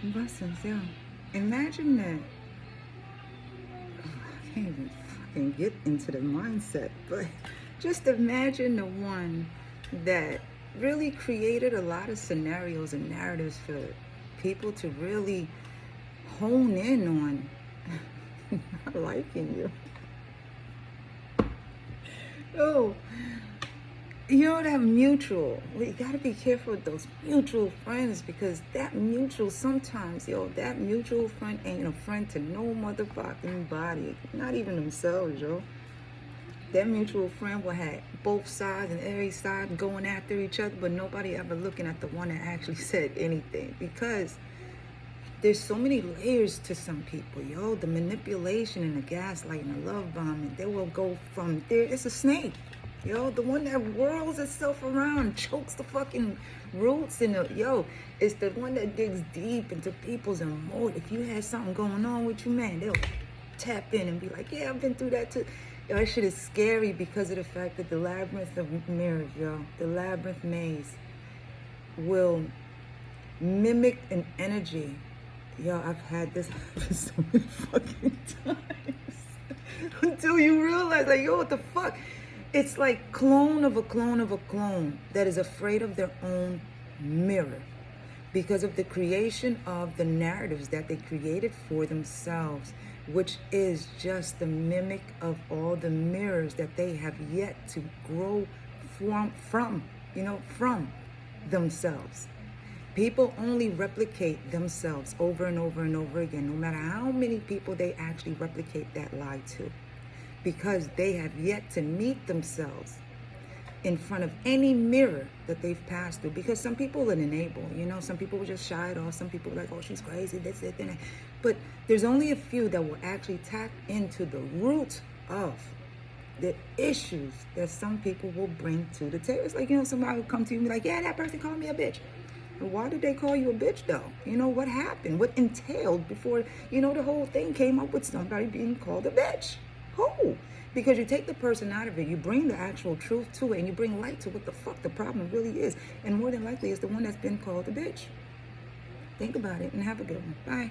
Blessings, yeah. Imagine that. I can't even fucking get into the mindset, but just imagine the one that really created a lot of scenarios and narratives for people to really hone in on not liking you. Oh, you know that mutual. We gotta be careful with those mutual friends because that mutual sometimes, that mutual friend ain't a friend to no motherfucking body, not even themselves, yo. That mutual friend will have both sides and every side going after each other, but nobody ever looking at the one that actually said anything because there's so many layers to some people, yo. The manipulation and the gaslight and the love bombing, they will go from there. It's a snake, yo. The one that whirls itself around, chokes the fucking roots in it's the one that digs deep into people's emotions. If you had something going on with you, man, they'll tap in and be like, yeah, I've been through that too. Yo, that shit is scary because of the fact that the labyrinth of mirrors, yo, the labyrinth maze will mimic an energy. Yo, I've had this happen so many fucking times until you realize, like, yo, what the fuck? It's like clone of a clone of a clone that is afraid of their own mirror because of the creation of the narratives that they created for themselves, which is just the mimic of all the mirrors that they have yet to grow from themselves. People only replicate themselves over and over and over again, no matter how many people they actually replicate that lie to, because they have yet to meet themselves in front of any mirror that they've passed through. Because some people will enable, some people will just shy it off. Some people are like, oh, she's crazy, this, that, that. But there's only a few that will actually tap into the root of the issues that some people will bring to the table. It's like, somebody will come to you and be like, yeah, that person called me a bitch. Why did they call you a bitch though? What happened? What entailed before, the whole thing came up with somebody being called a bitch? Who? Because you take the person out of it, you bring the actual truth to it, and you bring light to what the fuck the problem really is. And more than likely, it's the one that's been called a bitch. Think about it and have a good one. Bye.